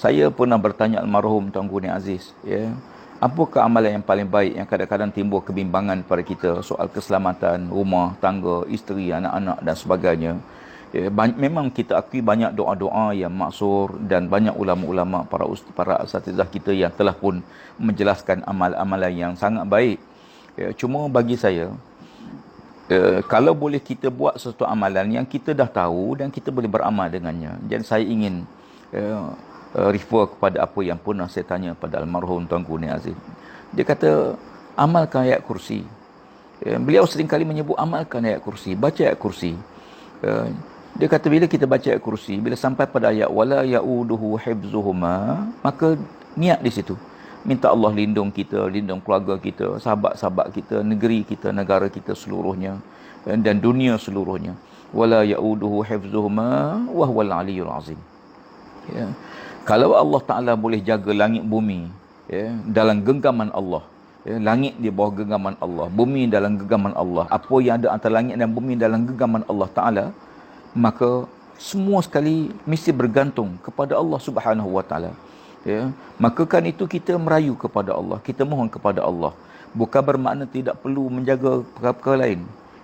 Saya pernah bertanya almarhum Tuanku Ni Aziz, ya, apakah amalan yang paling baik yang kadang-kadang timbul kebimbangan pada kita soal keselamatan rumah tangga, isteri, anak-anak dan sebagainya. Ya, memang kita akui banyak doa-doa yang maksur dan banyak ulama-ulama, para asatizah kita yang telah pun menjelaskan amal-amalan yang sangat baik. Ya, cuma bagi saya, kalau boleh kita buat sesuatu amalan yang kita dah tahu dan kita boleh beramal dengannya. Dan saya ingin refer kepada apa yang pernah saya tanya pada almarhum Tuanku Ni Aziz. Dia kata, amalkan ayat kursi. Beliau sering kali menyebut amalkan ayat kursi, baca ayat kursi. Dia kata bila kita baca ayat kursi, bila sampai pada ayat wala yauduhu hifzuhuma, maka niat di situ. Minta Allah lindung kita, lindung keluarga kita, sahabat-sahabat kita, negeri kita, negara kita seluruhnya dan dunia seluruhnya. Wala yauduhu hifzuhuma wa huwal aliyyul azim. Ya. Kalau Allah Ta'ala boleh jaga langit bumi, ya, dalam genggaman Allah, ya, langit di bawah genggaman Allah, bumi dalam genggaman Allah, apa yang ada antara langit dan bumi dalam genggaman Allah Ta'ala, maka semua sekali mesti bergantung kepada Allah Subhanahu Wa Ta'ala. Ya, maka kan itu kita merayu kepada Allah, kita mohon kepada Allah. Bukan bermakna tidak perlu menjaga perkara-perkara lain.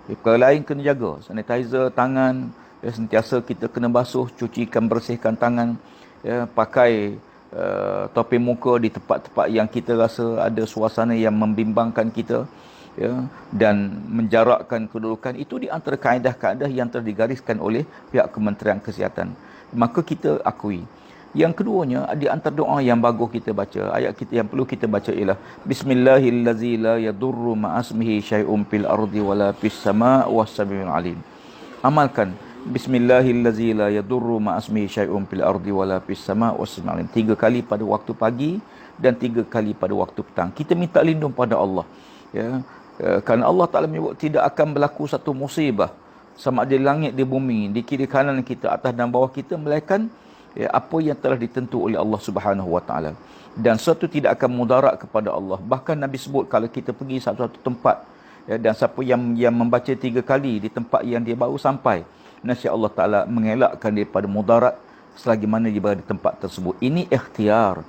Perkara lain kena jaga, sanitizer tangan, ya, sentiasa kita kena basuh, cucikan, bersihkan tangan, ya, pakai topi muka di tempat-tempat yang kita rasa ada suasana yang membimbangkan kita, ya, dan menjarakkan kedudukan. Itu di antara kaedah-kaedah yang telah digariskan oleh pihak Kementerian Kesihatan. Maka kita akui. Yang keduanya, di antara doa yang bagus kita baca, ayat kita yang perlu kita baca ialah Bismillahillazi la yadurru ma'asmihi syai'un fil ardi wala fis sama' was samiul alim. Amalkan Bismillahillazi la yadurru ma'asmihi syai'un fil ardi wala fis sama' was samiul alim. 3 kali pada waktu pagi dan 3 kali pada waktu petang. Kita minta lindung pada Allah, ya. Kerana Allah Ta'ala menyebut tidak akan berlaku satu musibah sama ada di langit, di bumi, di kiri kanan kita, atas dan bawah kita, melainkan, ya, apa yang telah ditentu oleh Allah Subhanahu Wa Ta'ala. Dan sesuatu tidak akan mudarat kepada Allah. Bahkan Nabi sebut kalau kita pergi satu-satu tempat, ya, dan siapa yang membaca 3 kali di tempat yang dia baru sampai, nasib Allah Ta'ala mengelakkan daripada mudarat selagi mana dia berada di tempat tersebut. Ini ikhtiar.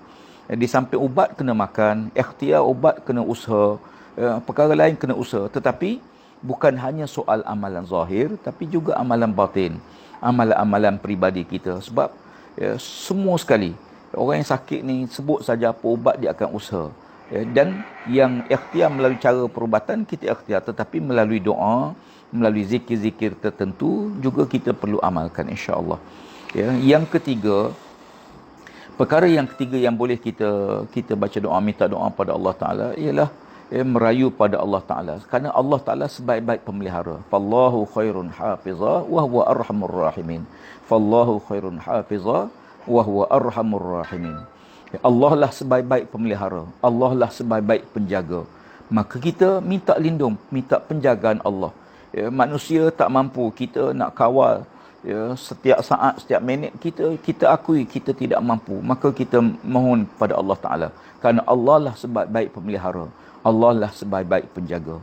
Di samping ubat kena makan, ikhtiar ubat kena usaha, perkara lain kena usaha. Tetapi bukan hanya soal amalan zahir, tapi juga amalan batin, amalan-amalan peribadi kita. Sebab, ya, semua sekali orang yang sakit ni sebut saja apa ubat dia akan usaha, ya, dan yang ikhtiar melalui cara perubatan kita ikhtiar, tetapi melalui doa, melalui zikir-zikir tertentu juga kita perlu amalkan, insya-Allah. Ya, yang ketiga, perkara yang ketiga yang boleh kita baca doa, minta doa pada Allah Taala ialah, ya, merayu pada Allah Taala, kerana Allah Taala sebaik-baik pemelihara. Fallahu khairun hafiza wa huwa arhamur rahimin. Fallahu khairun hafiza wa huwa arhamur rahimin. Allah lah sebaik-baik pemelihara, Allah lah sebaik-baik penjaga. Maka kita minta lindung, minta penjagaan Allah. Ya, manusia tak mampu, kita nak kawal, ya, setiap saat, setiap minit, kita akui kita tidak mampu. Maka kita mohon pada Allah Taala, kerana Allah lah sebaik-baik pemelihara, Allah lah sebaik-baik penjaga.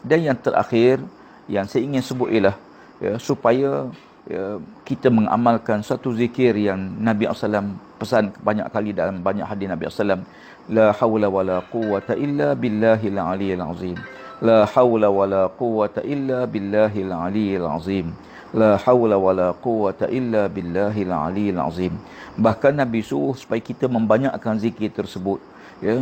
Dan yang terakhir yang saya ingin sebut ialah, ya, supaya, ya, kita mengamalkan satu zikir yang Nabi SAW pesan banyak kali dalam banyak hadis Nabi SAW. La hawla wa la quwwata illa billahil aliyyil azim. La hawla wa la quwwata illa billahil aliyyil azim. La hawla wa la quwwata illa billahil aliyyil azim. Bahkan Nabi suruh supaya kita membanyakkan zikir tersebut, ya.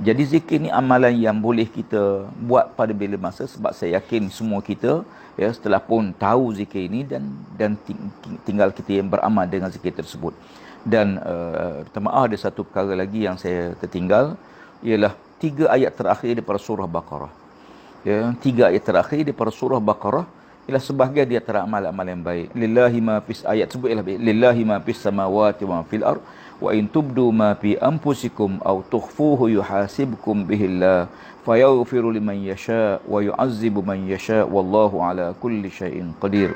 Jadi zikir ni amalan yang boleh kita buat pada bila masa, sebab saya yakin semua kita, ya, setelah pun tahu zikir ini dan tinggal kita yang beramal dengan zikir tersebut. Dan minta maaf, ada satu perkara lagi yang saya tertinggal, ialah 3 ayat terakhir daripada surah Baqarah. Ya, 3 ayat terakhir daripada surah Baqarah ialah sebahagian di antara amal-amal yang baik. Lillahi ma fis, ayat sebut ialah lillahi ma fis samawati wa fil ard wa in tubdu ma fi anfusikum aw tukhfuhu yuhasibkum bihillah fayaghfiru liman yasha wa yu'azzibu man yasha wallahu ala kulli syai'in qadir.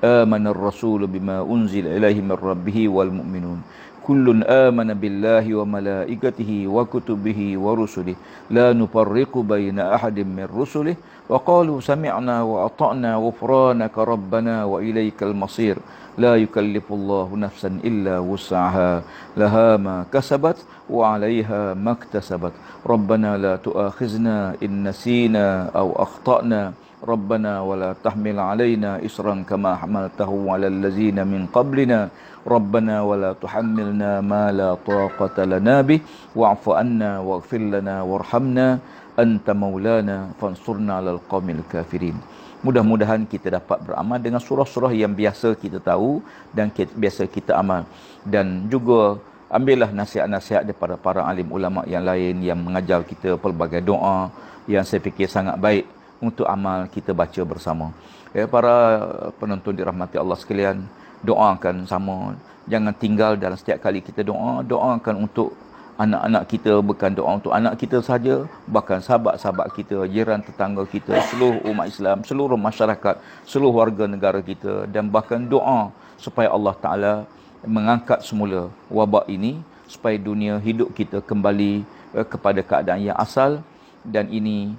Amana ar-rasulu bima unzila ilaihi min rabbih wal mu'minun kullun amana billahi wa malaikatihi wa kutubihi wa rusulihi la nufarriqu baina ahadin min rusulihi wa qalu sami'na wa ata'na ghufranaka rabbana wa ilaikal masir la yukallifullahu nafsan illa wus'aha laha ma kasabat wa 'alaiha maktasabat rabbana la tu'akhizna in nasina aw akhtana rabbana wa la tahmil 'alaina isran kama hamaltahu 'alal ladzina min qablina rabbana wa la tuhammilna ma la taqata lana bih wa'fu 'anna waghfir lana warhamna anta maulana fansurna 'alal qaumil kafirin. Mudah-mudahan kita dapat beramal dengan surah-surah yang biasa kita tahu dan biasa kita amal, dan juga ambillah nasihat-nasihat daripada para alim ulama yang lain yang mengajar kita pelbagai doa yang saya fikir sangat baik untuk amal kita baca bersama. Para penonton dirahmati Allah sekalian, doakan sama, jangan tinggal dalam setiap kali kita doa, doakan untuk anak-anak kita, bukan doa untuk anak kita saja, bahkan sahabat-sahabat kita, jiran tetangga kita, seluruh umat Islam, seluruh masyarakat, seluruh warga negara kita, dan bahkan doa supaya Allah Ta'ala mengangkat semula wabak ini, supaya dunia hidup kita kembali kepada keadaan yang asal. Dan ini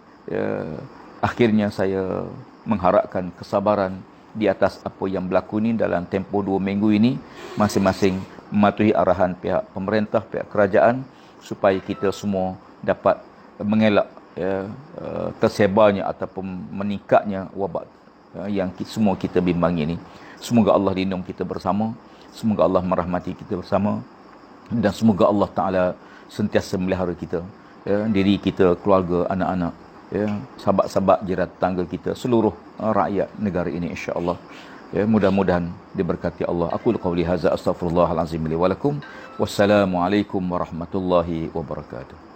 akhirnya saya mengharapkan kesabaran di atas apa yang berlaku ni dalam tempoh 2 minggu ini, masing-masing mematuhi arahan pihak pemerintah, pihak kerajaan, supaya kita semua dapat mengelak tersebarnya ataupun meningkatnya wabak yang semua kita bimbangi ini. Semoga Allah lindung kita bersama, semoga Allah merahmati kita bersama, dan semoga Allah Ta'ala sentiasa melihara kita, diri kita, keluarga, anak-anak, sahabat-sahabat, jiran tetangga kita, seluruh rakyat negara ini, insya-Allah. Mudah-mudahan diberkati Allah. Aku qauli hadza astaghfirullahalazim li wa lakum. Wassalamualaikum warahmatullahi wabarakatuh.